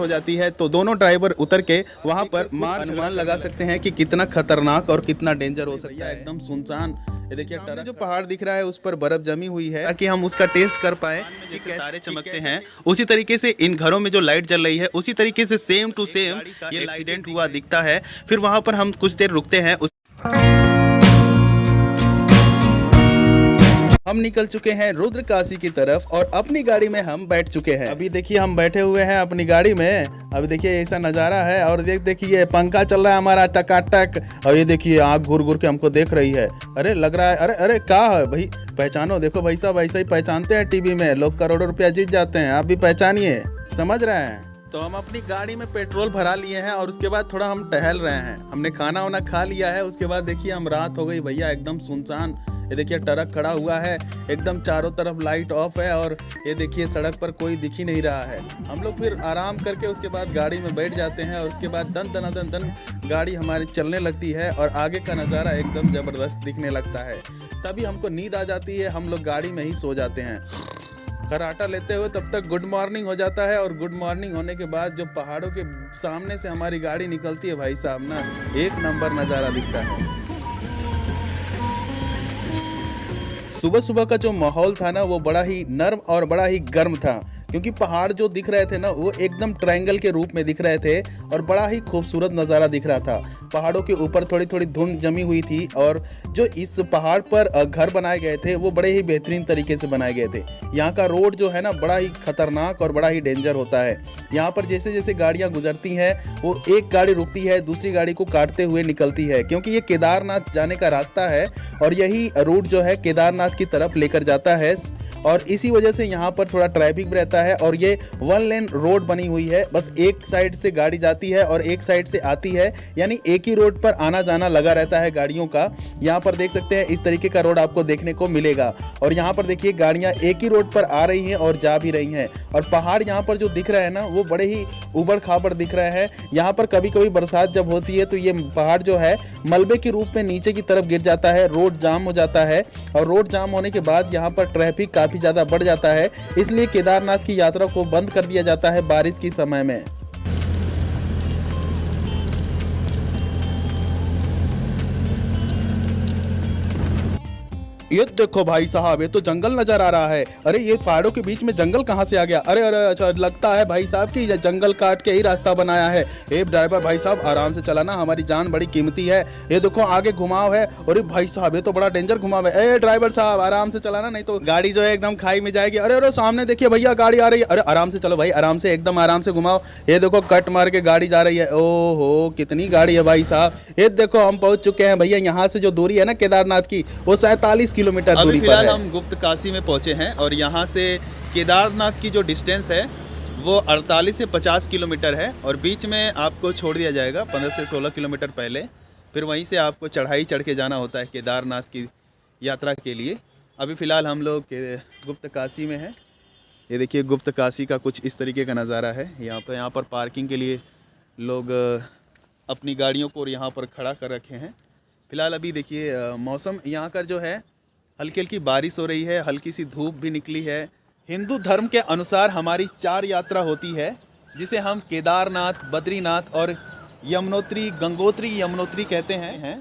जाती है तो दोनों ड्राइवर उतर के वहाँ पर मार अनुमान लगा सकते हैं कि कितना खतरनाक और कितना डेंजर हो सकता है। एकदम सुनसान, ये देखिए सामने जो पहाड़ दिख रहा है उस पर बर्फ जमी हुई है ताकि हम उसका टेस्ट कर पाए कि कैसे तारे चमकते हैं। उसी तरीके से इन घरों में जो लाइट जल रही है उसी तरीके से सेम टू सेम ये एक्सीडेंट हुआ दिखता है। फिर वहाँ पर हम कुछ देर रुकते हैं। हम निकल चुके हैं रुद्रकाशी की तरफ और अपनी गाड़ी में हम बैठ चुके हैं। अभी देखिए हम बैठे हुए हैं अपनी गाड़ी में। अभी देखिए ऐसा नज़ारा है और देखिए पंखा चल रहा है हमारा टकाटक। और ये देखिए आँख घूर घूर के हमको देख रही है। अरे लग रहा है अरे अरे क्या है भाई, पहचानो। देखो भाई साहब ऐसा ही पहचानते हैं टीवी में, लोग करोड़ों रुपया जीत जाते हैं। आप भी पहचानिए, समझ रहे हैं। तो हम अपनी गाड़ी में पेट्रोल भरा लिए हैं और उसके बाद थोड़ा हम टहल रहे हैं। हमने खाना वाना खा लिया है। उसके बाद देखिए हम रात हो गई भैया, एकदम सुनसान। ये देखिए ट्रक खड़ा हुआ है, एकदम चारों तरफ लाइट ऑफ है और ये देखिए सड़क पर कोई दिख ही नहीं रहा है। हम लोग फिर आराम करके उसके बाद गाड़ी में बैठ जाते हैं और उसके बाद दन दन दन दन गाड़ी हमारी चलने लगती है और आगे का नज़ारा एकदम ज़बरदस्त दिखने लगता है। तभी हमको नींद आ जाती है, हम लोग गाड़ी में ही सो जाते हैं खर्राटा लेते हुए। तब तक गुड मॉर्निंग हो जाता है और गुड मॉर्निंग होने के बाद जो पहाड़ों के सामने से हमारी गाड़ी निकलती है भाई साहब ना, एक नंबर नज़ारा दिखता है। सुबह सुबह का जो माहौल था ना वो बड़ा ही नर्म और बड़ा ही गर्म था, क्योंकि पहाड़ जो दिख रहे थे ना वो एकदम ट्रायंगल के रूप में दिख रहे थे और बड़ा ही खूबसूरत नज़ारा दिख रहा था। पहाड़ों के ऊपर थोड़ी थोड़ी धुंध जमी हुई थी और जो इस पहाड़ पर घर बनाए गए थे वो बड़े ही बेहतरीन तरीके से बनाए गए थे। यहाँ का रोड जो है ना बड़ा ही खतरनाक और बड़ा ही डेंजर होता है। यहाँ पर जैसे जैसे गाड़ियाँ गुजरती हैं वो एक गाड़ी रुकती है दूसरी गाड़ी को काटते हुए निकलती है, क्योंकि ये केदारनाथ जाने का रास्ता है और यही रूट जो है केदारनाथ की तरफ लेकर जाता है। और इसी वजह से यहाँ पर थोड़ा ट्रैफिक भी रहता है और ये 1 लेन रोड बनी हुई है। बस एक साइड से गाड़ी जाती है और एक साइड से आती है, यानी एक ही रोड पर आना जाना लगा रहता है गाड़ियों का। यहाँ पर देख सकते हैं इस तरीके का रोड आपको देखने को मिलेगा और यहाँ पर देखिए गाड़ियाँ एक ही रोड पर आ रही हैं और जा भी रही हैं। और पहाड़ यहाँ पर जो दिख रहे हैं ना वो बड़े ही उबड़ खाबड़ दिख रहे हैं। यहाँ पर कभी कभी बरसात जब होती है तो ये पहाड़ जो है मलबे के रूप में नीचे की तरफ गिर जाता है, रोड जाम हो जाता है और रोड जाम होने के बाद यहाँ पर ट्रैफिक काफ़ी ज़्यादा बढ़ जाता है। इसलिए केदारनाथ की यात्रा को बंद कर दिया जाता है बारिश के समय में। ये देखो भाई साहब, ये तो जंगल नजर आ रहा है। अरे ये पहाड़ों के बीच में जंगल कहाँ से आ गया? अरे अरे अच्छा, लगता है भाई साहब कि जंगल काट के ही रास्ता बनाया है। ए ड्राइवर भाई साहब आराम से चलाना, हमारी जान बड़ी कीमती है। ये देखो आगे घुमाव है। अरे भाई साहब ये तो बड़ा डेंजर घुमाव है। ए ड्राइवर साहब आराम से चलाना, नहीं तो गाड़ी जो है एकदम खाई में जाएगी। अरे अरे सामने देखिए भैया गाड़ी आ रही है। अरे आराम से चलो भाई, आराम से, एकदम आराम से घुमाओ। ये देखो कट मार के गाड़ी जा रही है। ओहो कितनी गाड़ी है भाई साहब। ये देखो हम पहुंच चुके हैं भैया, यहाँ से जो दूरी है ना केदारनाथ की वो 47 किलोमीटर दूरी पर है। हम गुप्तकाशी में पहुंचे हैं और यहाँ से केदारनाथ की जो डिस्टेंस है वो 48 से 50 किलोमीटर है और बीच में आपको छोड़ दिया जाएगा 15 से 16 किलोमीटर पहले। फिर वहीं से आपको चढ़ाई चढ़ के जाना होता है केदारनाथ की यात्रा के लिए। अभी फ़िलहाल हम लोग गुप्तकाशी में हैं। ये देखिए गुप्तकाशी का कुछ इस तरीके का नज़ारा है। यहाँ पर पार्किंग के लिए लोग अपनी गाड़ियों को यहाँ पर खड़ा कर रखे हैं। फ़िलहाल अभी देखिए मौसम यहाँ का जो है हल्की हल्की बारिश हो रही है, हल्की सी धूप भी निकली है। हिंदू धर्म के अनुसार हमारी 4 यात्रा होती है जिसे हम केदारनाथ, बद्रीनाथ और यमुनोत्री, गंगोत्री यमुनोत्री कहते हैं।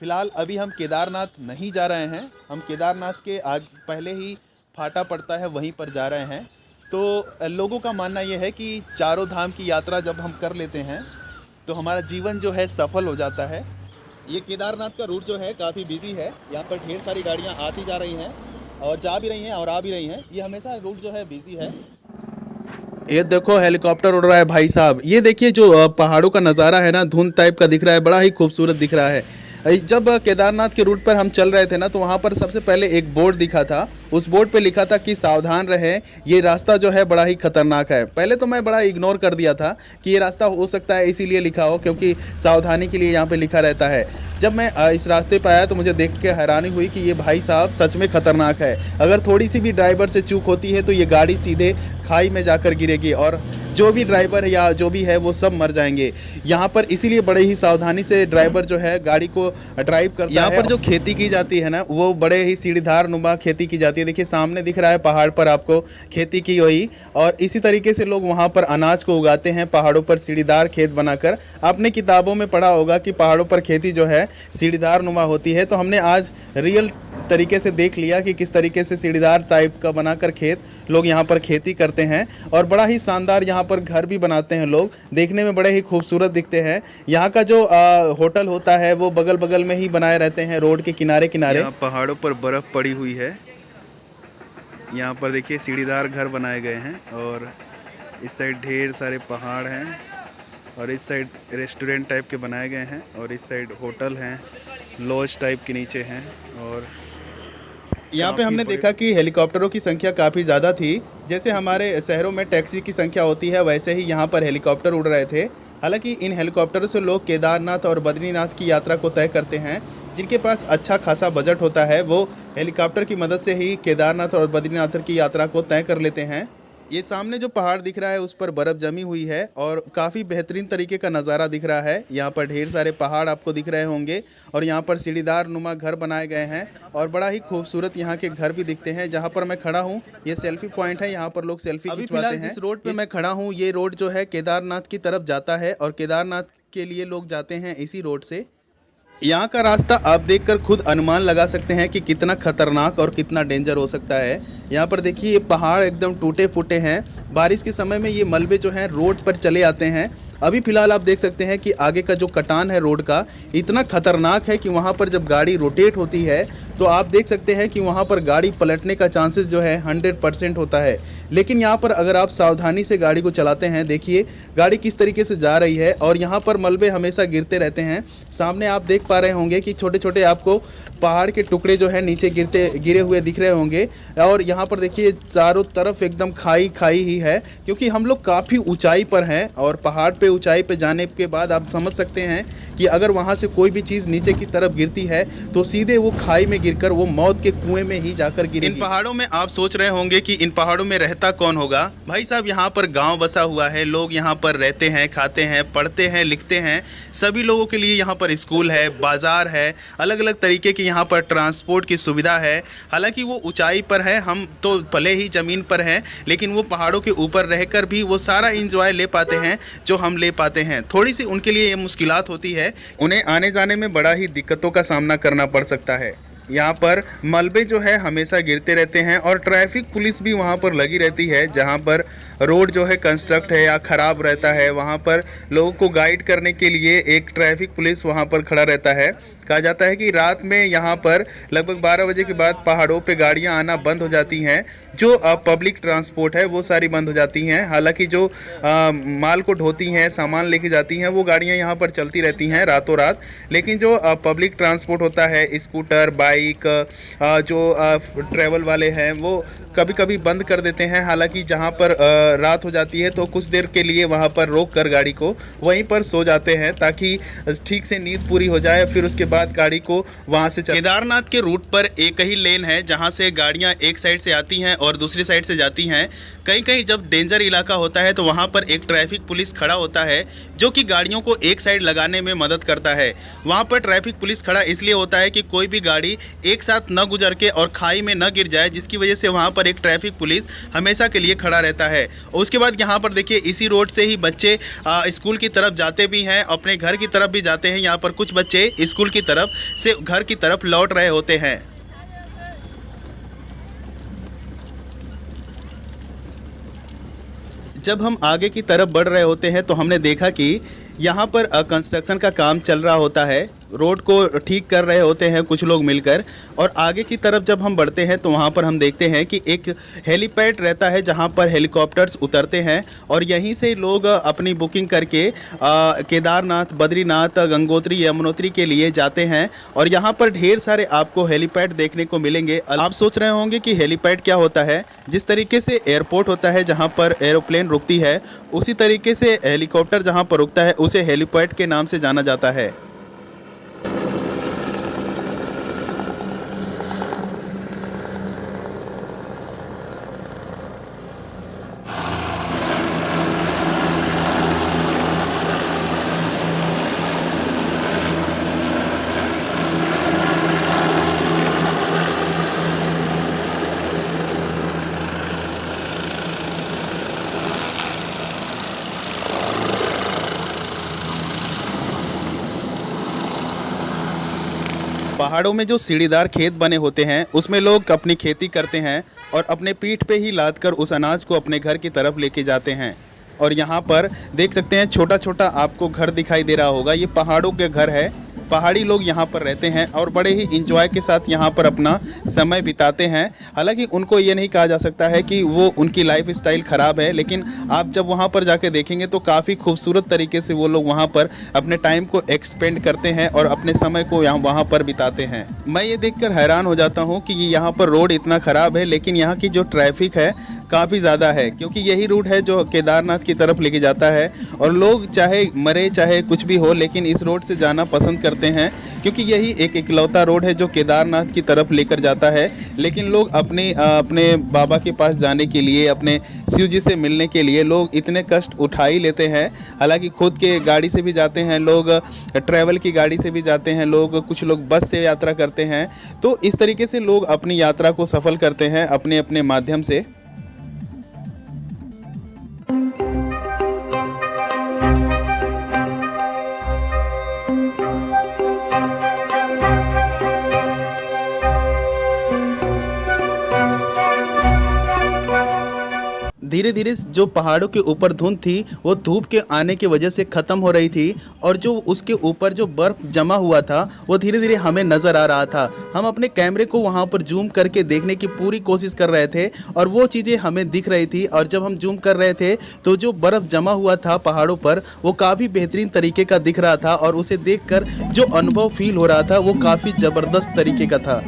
फ़िलहाल अभी हम केदारनाथ नहीं जा रहे हैं, हम केदारनाथ के आज पहले ही फाटा पड़ता है वहीं पर जा रहे हैं। तो लोगों का मानना यह है कि चारों धाम की यात्रा जब हम कर लेते हैं तो हमारा जीवन जो है सफल हो जाता है। ये केदारनाथ का रूट जो है काफ़ी बिजी है, यहाँ पर ढेर सारी गाड़ियाँ आती जा रही हैं और जा भी रही हैं और आ भी रही हैं। ये हमेशा रूट जो है बिजी है। ये देखो हेलीकॉप्टर उड़ रहा है भाई साहब। ये देखिए जो पहाड़ों का नज़ारा है ना, धुंध टाइप का दिख रहा है, बड़ा ही खूबसूरत दिख रहा है। जब केदारनाथ के रूट पर हम चल रहे थे ना तो वहाँ पर सबसे पहले एक बोर्ड दिखा था। उस बोर्ड पे लिखा था कि सावधान रहें, ये रास्ता जो है बड़ा ही खतरनाक है। पहले तो मैं बड़ा इग्नोर कर दिया था कि ये रास्ता हो सकता है इसीलिए लिखा हो क्योंकि सावधानी के लिए यहाँ पे लिखा रहता है। जब मैं इस रास्ते पर आया तो मुझे देख के हैरानी हुई कि ये भाई साहब सच में खतरनाक है। अगर थोड़ी सी भी ड्राइवर से चूक होती है तो ये गाड़ी सीधे खाई में जाकर गिरेगी और जो भी ड्राइवर या जो भी है वो सब मर जाएंगे यहाँ पर। इसीलिए बड़े ही सावधानी से ड्राइवर जो है गाड़ी को ड्राइव करता है। यहाँ पर जो खेती की जाती है ना वो बड़े ही सीढ़ीदार नुमा खेती की जाती है। देखिए सामने दिख रहा है पहाड़ पर आपको खेती की हुई, और इसी तरीके से लोग वहाँ पर अनाज को उगाते हैं पहाड़ों पर सीढ़ीदार खेत बनाकर। आपने किताबों में पढ़ा होगा कि पहाड़ों पर खेती जो है सीढ़ीदार नुमा होती है, तो हमने आज रियल तरीके से देख लिया कि किस तरीके से सीढ़ीदार टाइप का बनाकर खेत लोग यहाँ पर खेती करते हैं। और बड़ा ही शानदार यहाँ पर घर भी बनाते हैं लोग, देखने में बड़े ही खूबसूरत दिखते हैं। यहाँ का जो होटल होता है वो बगल बगल में ही बनाए रहते हैं रोड के किनारे किनारे। पहाड़ों पर बर्फ़ पड़ी हुई है। यहाँ पर देखिए सीढ़ीदार घर बनाए गए हैं, और इस साइड ढेर सारे पहाड़ हैं, और इस साइड रेस्टोरेंट टाइप के बनाए गए हैं, और इस साइड होटल हैं, लॉज टाइप के नीचे हैं। और यहाँ पे हमने देखा कि हेलीकॉप्टरों की संख्या काफ़ी ज़्यादा थी। जैसे हमारे शहरों में टैक्सी की संख्या होती है वैसे ही यहाँ पर हेलीकॉप्टर उड़ रहे थे। हालांकि इन हेलीकॉप्टरों से लोग केदारनाथ और बद्रीनाथ की यात्रा को तय करते हैं। जिनके पास अच्छा खासा बजट होता है वो हेलीकॉप्टर की मदद से ही केदारनाथ और बद्रीनाथ की यात्रा को तय कर लेते हैं। ये सामने जो पहाड़ दिख रहा है उस पर बर्फ़ जमी हुई है और काफ़ी बेहतरीन तरीके का नज़ारा दिख रहा है। यहाँ पर ढेर सारे पहाड़ आपको दिख रहे होंगे, और यहाँ पर सीढ़ीदार नुमा घर बनाए गए हैं, और बड़ा ही खूबसूरत यहाँ के घर भी दिखते हैं। जहाँ पर मैं खड़ा हूँ ये सेल्फी पॉइंट है, यहाँ पर लोग सेल्फी खिंचवाते हैं। इस रोड पे मैं खड़ा हूँ, ये रोड जो है केदारनाथ की तरफ जाता है, और केदारनाथ के लिए लोग जाते हैं इसी रोड से। यहाँ का रास्ता आप देखकर खुद अनुमान लगा सकते हैं कि कितना खतरनाक और कितना डेंजर हो सकता है। यहाँ पर देखिए ये पहाड़ एकदम टूटे फूटे हैं। बारिश के समय में ये मलबे जो हैं रोड पर चले आते हैं। अभी फ़िलहाल आप देख सकते हैं कि आगे का जो कटान है रोड का इतना खतरनाक है कि वहाँ पर जब गाड़ी रोटेट होती है तो आप देख सकते हैं कि वहाँ पर गाड़ी पलटने का चांसेस जो है 100% होता है। लेकिन यहाँ पर अगर आप सावधानी से गाड़ी को चलाते हैं, देखिए गाड़ी किस तरीके से जा रही है, और यहाँ पर मलबे हमेशा गिरते रहते हैं। सामने आप देख पा रहे होंगे कि छोटे छोटे आपको पहाड़ के टुकड़े जो है नीचे गिरे हुए दिख रहे होंगे, और यहाँ पर देखिए चारों तरफ एकदम खाई खाई ही है, क्योंकि हम लोग काफ़ी ऊंचाई पर हैं। और पहाड़ पे ऊंचाई पे जाने के बाद आप समझ सकते हैं कि अगर वहाँ से कोई भी चीज़ नीचे की तरफ गिरती है तो सीधे वो खाई में गिरकर वो मौत के कुएं में ही जाकर गिरेगी। इन पहाड़ों में आप सोच रहे होंगे कि इन पहाड़ों में रहता कौन होगा। भाई साहब यहाँ पर गाँव बसा हुआ है, लोग यहाँ पर रहते हैं, खाते हैं, पढ़ते हैं, लिखते हैं। सभी लोगों के लिए यहाँ पर स्कूल है, बाज़ार है, अलग अलग तरीके की यहाँ पर ट्रांसपोर्ट की सुविधा है। हालांकि वो ऊंचाई पर है, हम तो भले ही ज़मीन पर हैं, लेकिन वो पहाड़ों के ऊपर रहकर भी वो सारा इंजॉय ले पाते हैं जो हम ले पाते हैं। थोड़ी सी उनके लिए ये मुश्किलात होती है, उन्हें आने जाने में बड़ा ही दिक्कतों का सामना करना पड़ सकता है। यहाँ पर मलबे जो है हमेशा गिरते रहते हैं, और ट्रैफिक पुलिस भी वहाँ पर लगी रहती है। जहाँ पर रोड जो है कंस्ट्रक्ट है या ख़राब रहता है वहाँ पर लोगों को गाइड करने के लिए एक ट्रैफिक पुलिस वहाँ पर खड़ा रहता है। कहा जाता है कि रात में यहाँ पर लगभग 12 बजे के बाद पहाड़ों पे गाड़ियाँ आना बंद हो जाती हैं। जो पब्लिक ट्रांसपोर्ट है वो सारी बंद हो जाती हैं। हालांकि जो माल को ढोती हैं, सामान लेके जाती हैं, वो गाड़ियाँ यहाँ पर चलती रहती हैं रातों रात। लेकिन जो पब्लिक ट्रांसपोर्ट होता है, स्कूटर, बाइक, जो ट्रैवल वाले हैं, वो कभी कभी बंद कर देते हैं। हालांकि जहाँ पर रात हो जाती है तो कुछ देर के लिए वहाँ पर रोक कर गाड़ी को वहीं पर सो जाते हैं, ताकि ठीक से नींद पूरी हो जाए, फिर उसके बाद गाड़ी को वहाँ से केदारनाथ के रूट पर एक ही लेन है जहाँ से गाड़ियाँ एक साइड से आती हैं और दूसरी साइड से जाती हैं। कहीं कहीं जब डेंजर इलाका होता है तो वहाँ पर एक ट्रैफिक पुलिस खड़ा होता है जो कि गाड़ियों को एक साइड लगाने में मदद करता है। वहाँ पर ट्रैफिक पुलिस खड़ा इसलिए होता है कि कोई भी गाड़ी एक साथ न गुजर के और खाई में न गिर जाए, जिसकी वजह से वहाँ पर एक ट्रैफिक पुलिस हमेशा के लिए खड़ा रहता है। उसके बाद यहाँ पर देखिए इसी रोड से ही बच्चे स्कूल की तरफ जाते भी हैं, अपने घर की तरफ भी जाते हैं। यहाँ पर कुछ बच्चे स्कूल की तरफ से घर की तरफ लौट रहे होते हैं। जब हम आगे की तरफ बढ़ रहे होते हैं तो हमने देखा कि यहाँ पर कंस्ट्रक्शन का काम चल रहा होता है, रोड को ठीक कर रहे होते हैं कुछ लोग मिलकर। और आगे की तरफ जब हम बढ़ते हैं तो वहाँ पर हम देखते हैं कि एक हेलीपैड रहता है जहाँ पर हेलीकॉप्टर्स उतरते हैं, और यहीं से लोग अपनी बुकिंग करके केदारनाथ, बद्रीनाथ, गंगोत्री, यमुनोत्री के लिए जाते हैं। और यहाँ पर ढेर सारे आपको हेलीपैड देखने को मिलेंगे। आप सोच रहे होंगे कि हेलीपैड क्या होता है। जिस तरीके से एयरपोर्ट होता है जहाँ पर एरोप्लेन रुकती है, उसी तरीके से हेलीकॉप्टर जहाँ पर रुकता है उसे हेलीपैड के नाम से जाना जाता है। पहाड़ों में जो सीढ़ीदार खेत बने होते हैं उसमें लोग अपनी खेती करते हैं और अपने पीठ पे ही लाद कर उस अनाज को अपने घर की तरफ लेके जाते हैं। और यहाँ पर देख सकते हैं छोटा छोटा आपको घर दिखाई दे रहा होगा, ये पहाड़ों के घर है। पहाड़ी लोग यहाँ पर रहते हैं और बड़े ही इंजॉय के साथ यहाँ पर अपना समय बिताते हैं। हालांकि उनको ये नहीं कहा जा सकता है कि वो उनकी लाइफ स्टाइल ख़राब है, लेकिन आप जब वहाँ पर जाके देखेंगे तो काफ़ी खूबसूरत तरीके से वो लोग वहाँ पर अपने टाइम को एक्सपेंड करते हैं और अपने समय को वहाँ पर बिताते हैं। मैं ये देखकर हैरान हो जाता हूँ कि यहाँ पर रोड इतना ख़राब है, लेकिन यहाँ की जो ट्रैफिक है काफ़ी ज़्यादा है, क्योंकि यही रूट है जो केदारनाथ की तरफ लेके जाता है। और लोग चाहे मरे चाहे कुछ भी हो, लेकिन इस रोड से जाना पसंद करते हैं, क्योंकि यही एक इकलौता रोड है जो केदारनाथ की तरफ लेकर जाता है। लेकिन लोग अपने बाबा के पास जाने के लिए, अपने शिव जी से मिलने के लिए लोग इतने कष्ट उठा ही लेते हैं। हालांकि खुद के गाड़ी से भी जाते हैं लोग, ट्रैवल की गाड़ी से भी जाते हैं लोग, कुछ लोग बस से यात्रा करते हैं। तो इस तरीके से लोग अपनी यात्रा को सफल करते हैं अपने अपने माध्यम से। धीरे धीरे जो पहाड़ों के ऊपर धुंध थी वो धूप के आने की वजह से ख़त्म हो रही थी, और जो उसके ऊपर जो बर्फ़ जमा हुआ था वो धीरे धीरे हमें नज़र आ रहा था। हम अपने कैमरे को वहाँ पर जूम करके देखने की पूरी कोशिश कर रहे थे और वो चीज़ें हमें दिख रही थी। और जब हम जूम कर रहे थे तो जो बर्फ़ जमा हुआ था पहाड़ों पर वो काफ़ी बेहतरीन तरीके का दिख रहा था, और उसे देखकर जो अनुभव फील हो रहा था वो काफ़ी ज़बरदस्त तरीके का था।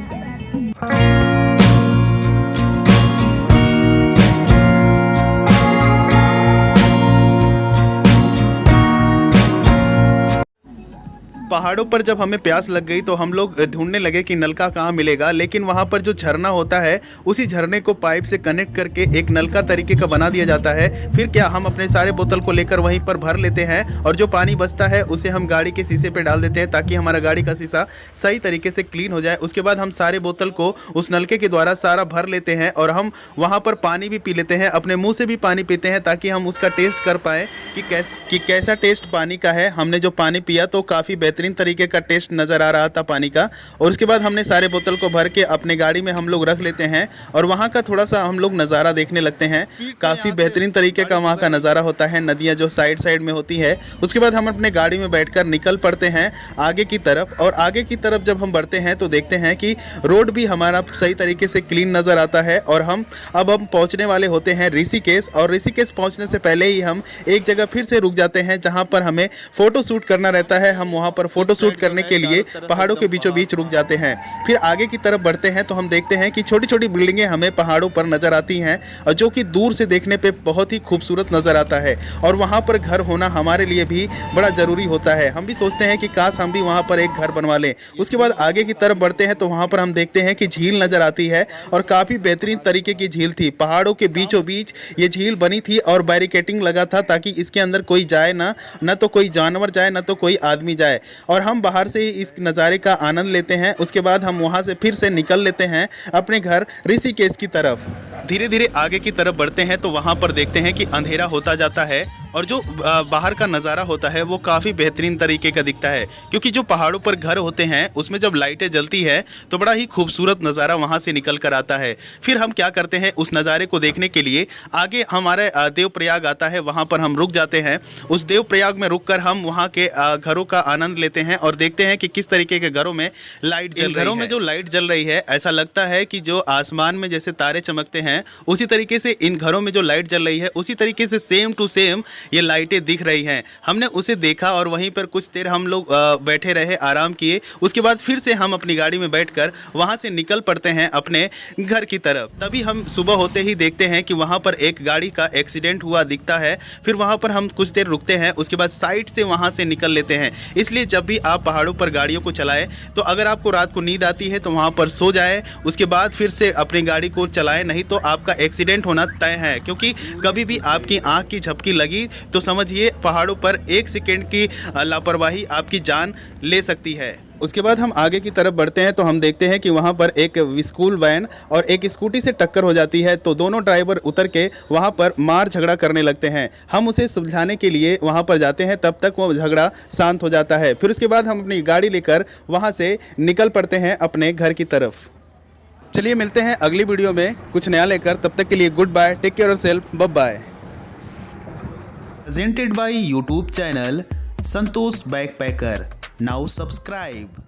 पहाड़ों पर जब हमें प्यास लग गई तो हम लोग ढूंढने लगे कि नलका कहाँ मिलेगा, लेकिन वहाँ पर जो झरना होता है उसी झरने को पाइप से कनेक्ट करके एक नलका तरीके का बना दिया जाता है। फिर क्या, हम अपने सारे बोतल को लेकर वहीं पर भर लेते हैं और जो पानी बचता है उसे हम गाड़ी के शीशे पे डाल देते हैं ताकि हमारा गाड़ी का शीशा सही तरीके से क्लीन हो जाए। उसके बाद हम सारे बोतल को उस नलके के द्वारा सारा भर लेते हैं और हम वहाँ पर पानी भी पी लेते हैं, अपने मुँह से भी पानी पीते हैं ताकि हम उसका टेस्ट कर पाएँ कि कैसा टेस्ट पानी का है। हमने जो पानी पिया तो काफ़ी बेहतरीन तरीके का टेस्ट नज़र आ रहा था पानी का। और उसके बाद हमने सारे बोतल को भर के अपने गाड़ी में हम लोग रख लेते हैं और वहाँ का थोड़ा सा हम लोग नज़ारा देखने लगते हैं। काफ़ी बेहतरीन तरीके का वहाँ का नज़ारा होता है, नदियाँ जो साइड साइड में होती है। उसके बाद हम अपने गाड़ी में बैठकर निकल पड़ते हैं आगे की तरफ, और आगे की तरफ जब हम बढ़ते हैं तो देखते हैं कि रोड भी हमारा सही तरीके से क्लीन नज़र आता है। और हम पहुँचने वाले होते हैं ऋषिकेश, और ऋषिकेश पहुँचने से पहले ही हम एक जगह फिर से रुक जाते हैं जहाँ पर हमें फ़ोटो शूट करना रहता है। हम वहाँ पर फ़ोटो शूट करने के लिए पहाड़ों के बीचों बीच रुक जाते हैं। फिर आगे की तरफ बढ़ते हैं तो हम देखते हैं कि छोटी छोटी बिल्डिंगें हमें पहाड़ों पर नज़र आती हैं, और जो कि दूर से देखने पे बहुत ही खूबसूरत नज़र आता है। और वहाँ पर घर होना हमारे लिए भी बड़ा ज़रूरी होता है। हम भी सोचते हैं कि काश हम भी वहाँ पर एक घर बनवा लें। उसके बाद आगे की तरफ बढ़ते हैं तो वहाँ पर हम देखते हैं कि झील नज़र आती है, और काफ़ी बेहतरीन तरीके की झील थी। पहाड़ों के बीचों बीच ये झील बनी थी और बैरिकेटिंग लगा था ताकि इसके अंदर कोई जाए ना तो कोई जानवर जाए ना तो कोई आदमी जाए। और हम बाहर से ही इस नज़ारे का आनंद लेते हैं। उसके बाद हम वहाँ से फिर से निकल लेते हैं अपने घर ऋषिकेश की तरफ। धीरे धीरे आगे की तरफ बढ़ते हैं तो वहाँ पर देखते हैं कि अंधेरा होता जाता है, और जो बाहर का नज़ारा होता है वो काफ़ी बेहतरीन तरीके का दिखता है, क्योंकि जो पहाड़ों पर घर होते हैं उसमें जब लाइटें जलती है तो बड़ा ही खूबसूरत नज़ारा वहाँ से निकल कर आता है। फिर हम क्या करते हैं, उस नज़ारे को देखने के लिए आगे हमारे देवप्रयाग आता है, वहाँ पर हम रुक जाते हैं। उस देवप्रयाग में रुक कर हम वहाँ के घरों का आनंद लेते हैं और देखते हैं कि किस तरीके के घरों में लाइट जल रही है। घरों में जो लाइट जल रही है ऐसा लगता है कि जो आसमान में जैसे तारे चमकते हैं उसी तरीके से इन घरों में जो लाइट जल रही है उसी तरीके से सेम टू सेम ये लाइटें दिख रही हैं। हमने उसे देखा और वहीं पर कुछ देर हम लोग बैठे रहे, आराम किए। उसके बाद फिर से हम अपनी गाड़ी में बैठकर वहां से निकल पड़ते हैं अपने घर की तरफ। तभी हम सुबह होते ही देखते हैं कि वहां पर एक गाड़ी का एक्सीडेंट हुआ दिखता है। फिर वहां पर हम कुछ देर रुकते हैं, उसके बाद साइड से वहां से निकल लेते हैं। इसलिए जब भी आप पहाड़ों पर गाड़ियों को चलाएं तो अगर आपको रात को नींद आती है तो वहां पर सो जाए, उसके बाद फिर से अपनी गाड़ी को चलाएं, नहीं तो आपका एक्सीडेंट होना तय है। क्योंकि कभी भी आपकी आंख की झपकी लगी तो समझिए पहाड़ों पर 1 सेकंड की लापरवाही आपकी जान ले सकती है। उसके बाद हम आगे की तरफ बढ़ते हैं तो हम देखते हैं कि वहाँ पर एक स्कूल वैन और एक स्कूटी से टक्कर हो जाती है। तो दोनों ड्राइवर उतर के वहाँ पर मार झगड़ा करने लगते हैं। हम उसे सुलझाने के लिए वहाँ पर जाते हैं, तब तक वो झगड़ा शांत हो जाता है। फिर उसके बाद हम अपनी गाड़ी लेकर वहाँ से निकल पड़ते हैं अपने घर की तरफ। चलिए मिलते हैं अगली वीडियो में कुछ नया लेकर, तब तक के लिए good bye, take care yourself, bye bye. Presented by YouTube channel Santosh Backpacker. Now subscribe.